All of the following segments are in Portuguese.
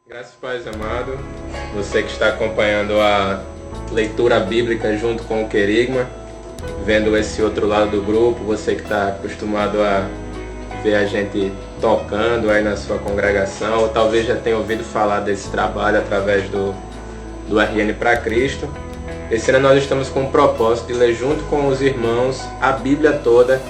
Graças, Pai amado, você que está acompanhando a leitura bíblica junto com o Querigma, vendo esse outro lado do grupo, você que está acostumado a ver a gente tocando aí na sua congregação, ou talvez já tenha ouvido falar desse trabalho através do RN para Cristo. Esse ano nós estamos com o propósito de ler junto com os irmãos a Bíblia toda,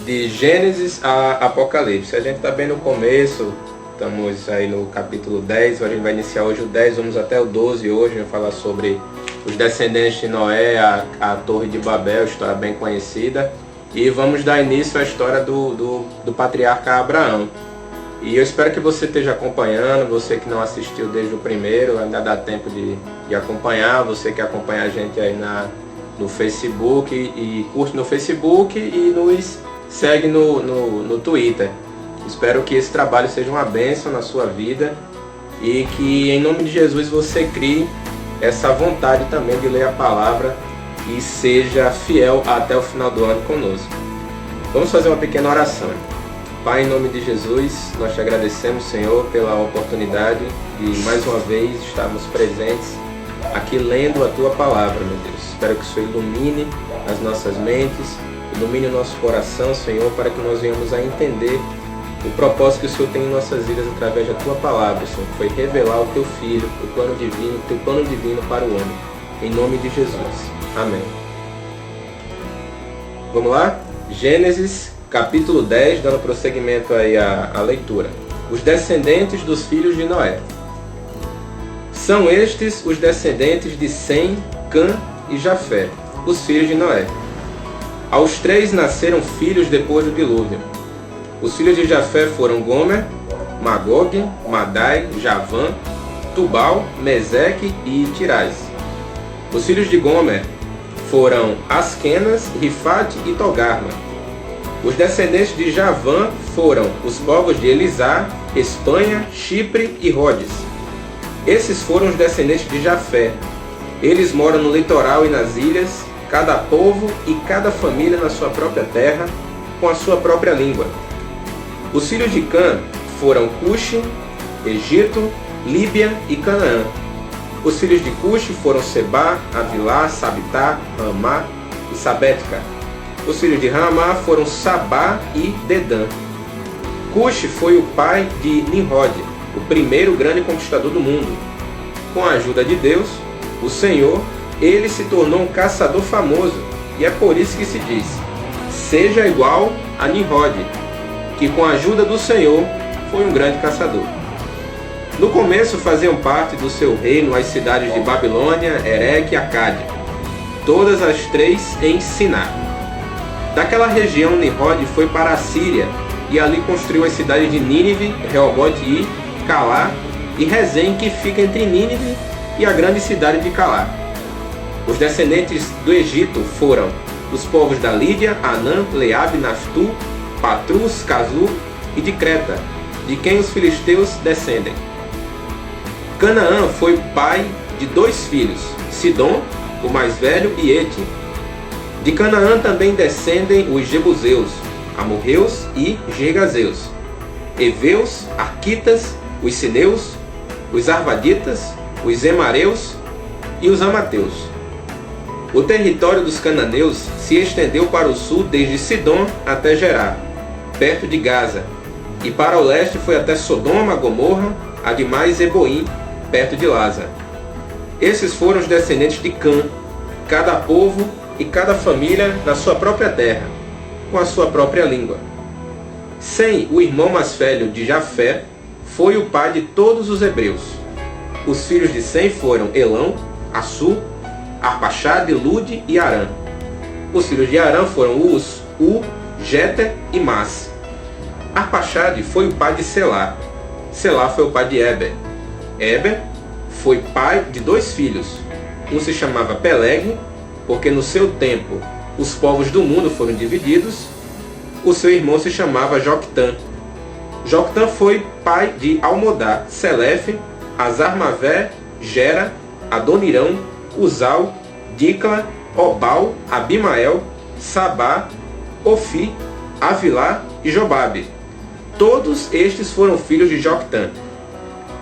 de Gênesis a Apocalipse. A gente está bem no começo, estamos aí no capítulo 10, a gente vai iniciar hoje o 10, vamos até o 12 hoje, vamos falar sobre os descendentes de Noé, a Torre de Babel, história bem conhecida, e vamos dar início à história do patriarca Abraão. E eu espero que você esteja acompanhando, você que não assistiu desde o primeiro, ainda dá tempo de acompanhar, você que acompanha a gente aí no Facebook, e curte no Facebook e nos segue no Twitter. Espero que esse trabalho seja uma bênção na sua vida e que em nome de Jesus você crie essa vontade também de ler a palavra e seja fiel até o final do ano conosco. Vamos fazer uma pequena oração. Pai, em nome de Jesus, nós te agradecemos, Senhor, pela oportunidade de mais uma vez estarmos presentes aqui lendo a Tua palavra, meu Deus. Espero que o Senhor ilumine as nossas mentes, ilumine o nosso coração, Senhor, para que nós venhamos a entender o propósito que o Senhor tem em nossas vidas através da Tua palavra, Senhor, que foi revelar o Teu Filho, o plano divino, o Teu plano divino para o homem. Em nome de Jesus. Amém. Vamos lá? Gênesis, capítulo 10, dando prosseguimento aí à leitura. Os descendentes dos filhos de Noé. São estes os descendentes de Sem, Cã e Jafé, os filhos de Noé. Aos três nasceram filhos depois do dilúvio. Os filhos de Jafé foram Gomer, Magog, Madai, Javã, Tubal, Meseque e Tirás. Os filhos de Gomer foram Asquenas, Rifate e Togarma. Os descendentes de Javã foram os povos de Elisá, Espanha, Chipre e Rhodes. Esses foram os descendentes de Jafé. Eles moram no litoral e nas ilhas, cada povo e cada família na sua própria terra, com a sua própria língua. Os filhos de Cã foram Cuxi, Egito, Líbia e Canaã. Os filhos de Cuxi foram Sebá, Avilá, Sabitá, Ramá e Sabética. Os filhos de Ramá foram Sabá e Dedã. Cuxi foi o pai de Nimrod, o primeiro grande conquistador do mundo. Com a ajuda de Deus, o Senhor, ele se tornou um caçador famoso, e é por isso que se diz: seja igual a Nimrod, que com a ajuda do Senhor foi um grande caçador. No começo faziam parte do seu reino as cidades de Babilônia, Ereque e Acade, todas as três em Siná. Daquela região, Nimrod foi para a Síria e ali construiu as cidades de Nínive, Reobote-ir, Calá e Rezém, que fica entre Nínive e a grande cidade de Calá. Os descendentes do Egito foram os povos da Lídia, Anã, Leabe, Naftu, Patrus, Cazu e de Creta, de quem os filisteus descendem. Canaã foi o pai de dois filhos, Sidom, o mais velho, e Ete. De Canaã também descendem os Jebuseus, Amorreus e Gergazeus, Eveus, Arquitas, os Sineus, os Arvaditas, os Emareus e os Amateus. O território dos cananeus se estendeu para o sul desde Sidom até Gerar, perto de Gaza, e para o leste foi até Sodoma, Gomorra, Admá e Zeboim, perto de Lasa. Esses foram os descendentes de Cã, cada povo e cada família na sua própria terra, com a sua própria língua. Sem, o irmão mais velho de Jafé, foi o pai de todos os hebreus. Os filhos de Sem foram Elão, Assu, Arpaxade, Lude e Arã. Os filhos de Arã foram Uz, U, Jeter e Mas. Arpaxade foi o pai de Selá. Selá foi o pai de Eber. Eber foi pai de dois filhos. Um se chamava Peleg, porque no seu tempo os povos do mundo foram divididos. O seu irmão se chamava Joctã. Joctã foi pai de Almodá, Selefe, Azarmavé, Gera, Adonirão, Uzal, Dicla, Obal, Abimael, Sabá, Ofi, Avilá e Jobabe. Todos estes foram filhos de Joctã.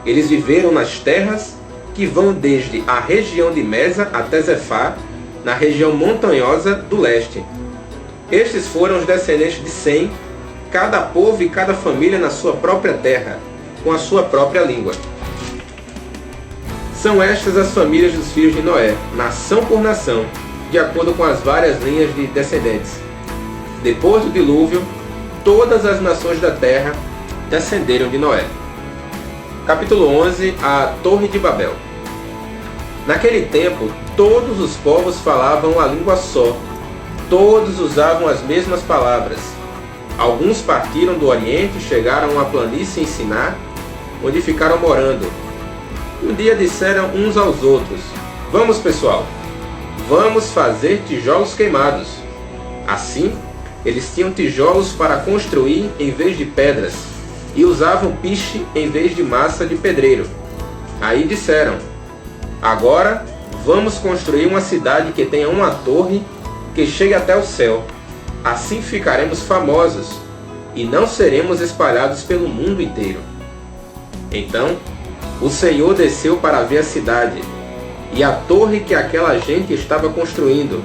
Eles viveram nas terras que vão desde a região de Mesa até Zefá, na região montanhosa do leste. Estes foram os descendentes de Sem, cada povo e cada família na sua própria terra, com a sua própria língua. São estas as famílias dos filhos de Noé, nação por nação, de acordo com as várias linhas de descendentes. Depois do dilúvio, todas as nações da terra descenderam de Noé. Capítulo 11. A Torre de Babel. Naquele tempo, todos os povos falavam a língua só. Todos usavam as mesmas palavras. Alguns partiram do Oriente e chegaram à planície em Siná, onde ficaram morando. Um dia disseram uns aos outros: "Vamos, pessoal, vamos fazer tijolos queimados." Assim, eles tinham tijolos para construir em vez de pedras, e usavam piche em vez de massa de pedreiro. Aí disseram: "Agora vamos construir uma cidade que tenha uma torre que chegue até o céu. Assim ficaremos famosos e não seremos espalhados pelo mundo inteiro." Então, o Senhor desceu para ver a cidade e a torre que aquela gente estava construindo.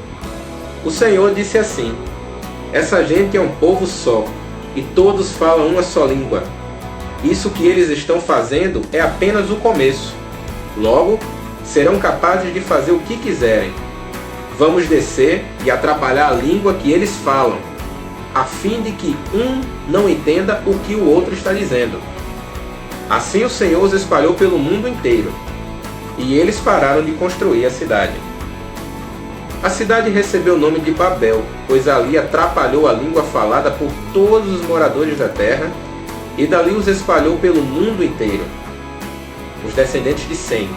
O Senhor disse assim: "Essa gente é um povo só, e todos falam uma só língua. Isso que eles estão fazendo é apenas o começo. Logo, serão capazes de fazer o que quiserem. Vamos descer e atrapalhar a língua que eles falam, a fim de que um não entenda o que o outro está dizendo." Assim o Senhor os espalhou pelo mundo inteiro, e eles pararam de construir a cidade. A cidade recebeu o nome de Babel, pois ali atrapalhou a língua falada por todos os moradores da terra, e dali os espalhou pelo mundo inteiro. Os descendentes de Sem.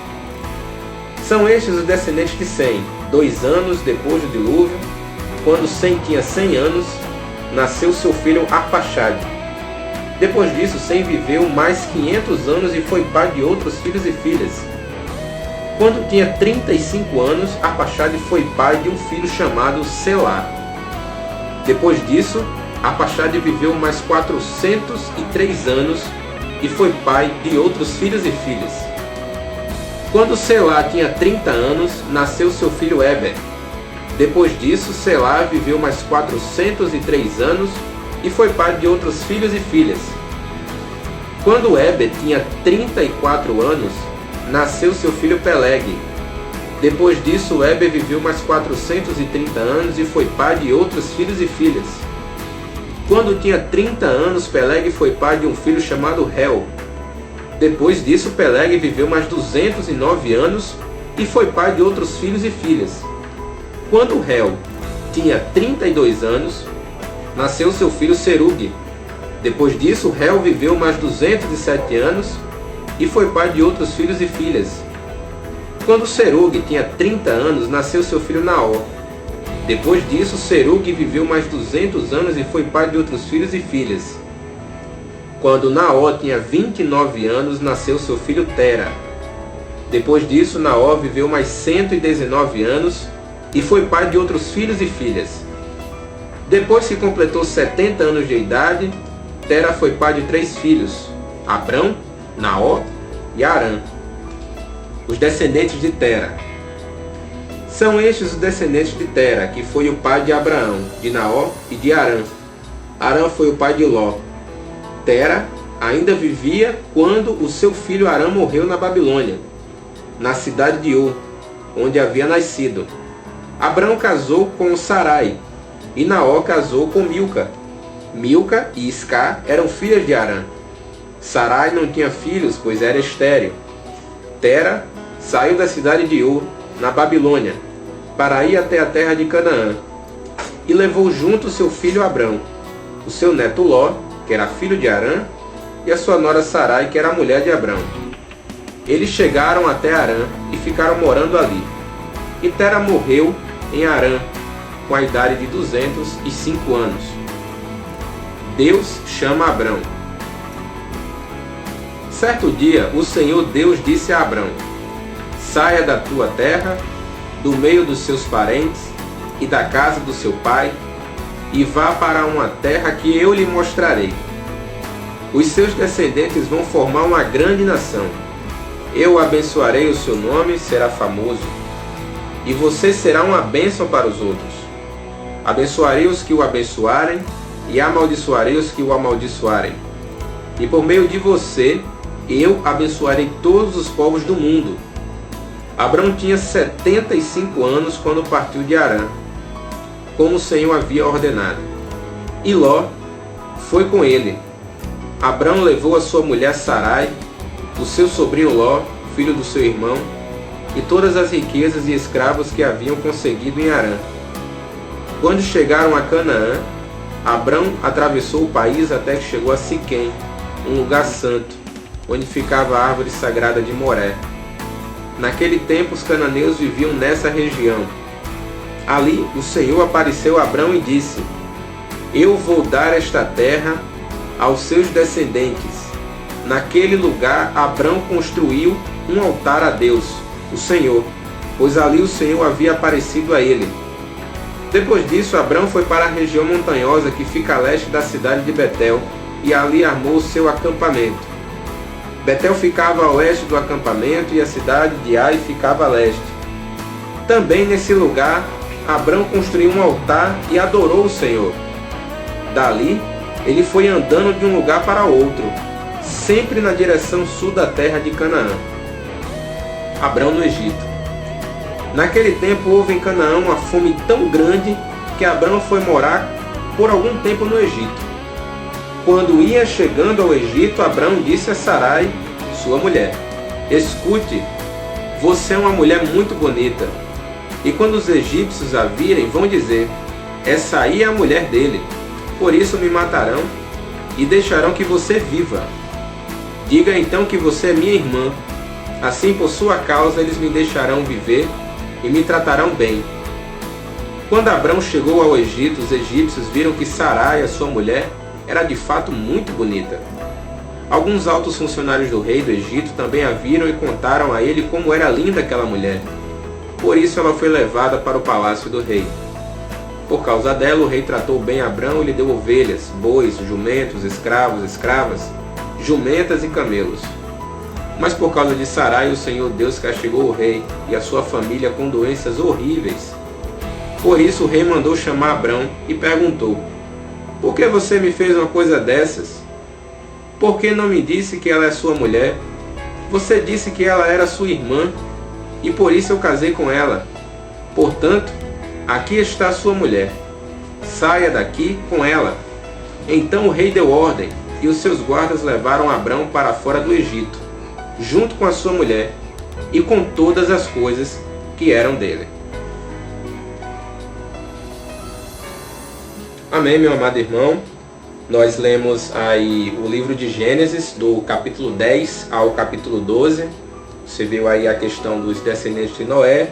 São estes os descendentes de Sem. 2 anos depois do dilúvio, quando Sem tinha 100 anos, nasceu seu filho Arpaxade. Depois disso, Sem viveu mais 500 anos e foi pai de outros filhos e filhas. Quando tinha 35 anos, Arpaxade foi pai de um filho chamado Selá. Depois disso, Arpaxade viveu mais 403 anos e foi pai de outros filhos e filhas. Quando Selá tinha 30 anos, nasceu seu filho Eber. Depois disso, Selá viveu mais 403 anos e foi pai de outros filhos e filhas. Quando Eber tinha 34 anos, nasceu seu filho Peleg. Depois disso, Eber viveu mais 430 anos e foi pai de outros filhos e filhas. Quando tinha 30 anos, Peleg foi pai de um filho chamado Reu. Depois disso, Peleg viveu mais 209 anos e foi pai de outros filhos e filhas. Quando Reu tinha 32 anos, nasceu seu filho Serug. Depois disso, Reu viveu mais 207 anos e foi pai de outros filhos e filhas. Quando Serug tinha 30 anos, nasceu seu filho Naor. Depois disso, Serug viveu mais 200 anos e foi pai de outros filhos e filhas. Quando Naor tinha 29 anos, nasceu seu filho Tera. Depois disso, Naor viveu mais 119 anos e foi pai de outros filhos e filhas. Depois que completou 70 anos de idade, Tera foi pai de 3 filhos, Abrão, Naor e Arã. Os descendentes de Tera. São estes os descendentes de Tera, que foi o pai de Abraão, de Naor e de Arã. Arã foi o pai de Ló. Tera ainda vivia quando o seu filho Arã morreu na Babilônia, na cidade de Ur, onde havia nascido. Abrão casou com Sarai, e Naor casou com Milca. Milca e Isca eram filhas de Arã. Sarai não tinha filhos, pois era estéril. Tera saiu da cidade de Ur, na Babilônia, para ir até a terra de Canaã, e levou junto seu filho Abrão, o seu neto Ló, que era filho de Arã, e a sua nora Sarai, que era a mulher de Abrão. Eles chegaram até Arã e ficaram morando ali. E Tera morreu em Arã, com a idade de 205 anos. Deus chama Abrão. Certo dia, o Senhor Deus disse a Abrão: "Saia da tua terra, do meio dos seus parentes e da casa do seu pai, e vá para uma terra que eu lhe mostrarei. Os seus descendentes vão formar uma grande nação. Eu abençoarei o seu nome, será famoso, e você será uma bênção para os outros. Abençoarei os que o abençoarem, e amaldiçoarei os que o amaldiçoarem. E por meio de você, eu abençoarei todos os povos do mundo. Abrão tinha 75 anos quando partiu de Harã, como o Senhor havia ordenado. E Ló foi com ele. Abrão levou a sua mulher Sarai, o seu sobrinho Ló, filho do seu irmão, e todas as riquezas e escravos que haviam conseguido em Harã. Quando chegaram a Canaã, Abrão atravessou o país até que chegou a Siquém, um lugar santo, onde ficava a árvore sagrada de Moré. Naquele tempo os cananeus viviam nessa região. Ali o Senhor apareceu a Abrão e disse: Eu vou dar esta terra aos seus descendentes. Naquele lugar Abrão construiu um altar a Deus, o Senhor, pois ali o Senhor havia aparecido a ele. Depois disso, Abrão foi para a região montanhosa que fica a leste da cidade de Betel, e ali armou o seu acampamento. Betel ficava a oeste do acampamento e a cidade de Ai ficava a leste. Também nesse lugar, Abrão construiu um altar e adorou o Senhor. Dali, ele foi andando de um lugar para outro, sempre na direção sul da terra de Canaã. Abrão no Egito. Naquele tempo houve em Canaã uma fome tão grande que Abrão foi morar por algum tempo no Egito. Quando ia chegando ao Egito, Abrão disse a Sarai, sua mulher: Escute, você é uma mulher muito bonita. E quando os egípcios a virem, vão dizer: Essa aí é a mulher dele. Por isso me matarão e deixarão que você viva. Diga então que você é minha irmã. Assim, por sua causa, eles me deixarão viver e me tratarão bem. Quando Abrão chegou ao Egito, os egípcios viram que Sarai, a sua mulher, era de fato muito bonita. Alguns altos funcionários do rei do Egito também a viram e contaram a ele como era linda aquela mulher. Por isso ela foi levada para o palácio do rei. Por causa dela, o rei tratou bem Abrão e lhe deu ovelhas, bois, jumentos, escravos, escravas, jumentas e camelos. Mas por causa de Sarai, o Senhor Deus castigou o rei e a sua família com doenças horríveis. Por isso o rei mandou chamar Abrão e perguntou: Por que você me fez uma coisa dessas? Por que não me disse que ela é sua mulher? Você disse que ela era sua irmã, e por isso eu casei com ela. Portanto, aqui está sua mulher. Saia daqui com ela. Então o rei deu ordem, e os seus guardas levaram Abrão para fora do Egito, junto com a sua mulher e com todas as coisas que eram dele. Amém, meu amado irmão. Nós lemos aí o livro de Gênesis, do capítulo 10 ao capítulo 12. Você viu aí a questão dos descendentes de Noé,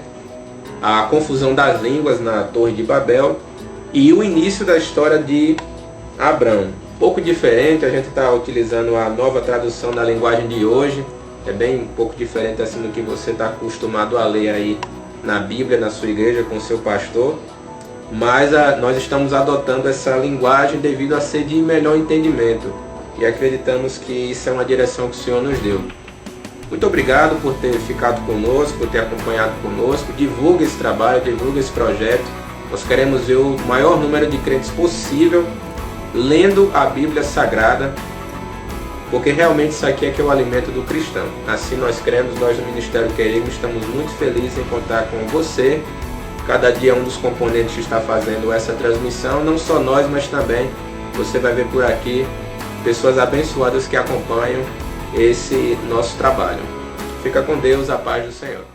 a confusão das línguas na Torre de Babel e o início da história de Abrão. Um pouco diferente, a gente está utilizando a nova tradução da linguagem de hoje. É bem um pouco diferente assim do que você está acostumado a ler aí na Bíblia, na sua igreja, com o seu pastor. Mas nós estamos adotando essa linguagem devido a ser de melhor entendimento. E acreditamos que isso é uma direção que o Senhor nos deu. Muito obrigado por ter ficado conosco, por ter acompanhado conosco. Divulgue esse trabalho, divulgue esse projeto. Nós queremos ver o maior número de crentes possível lendo a Bíblia Sagrada, porque realmente isso aqui é que é o alimento do cristão. Assim nós cremos, nós do Ministério Querigma estamos muito felizes em contar com você. Cada dia um dos componentes que está fazendo essa transmissão, não só nós, mas também você vai ver por aqui pessoas abençoadas que acompanham esse nosso trabalho. Fica com Deus, a paz do Senhor.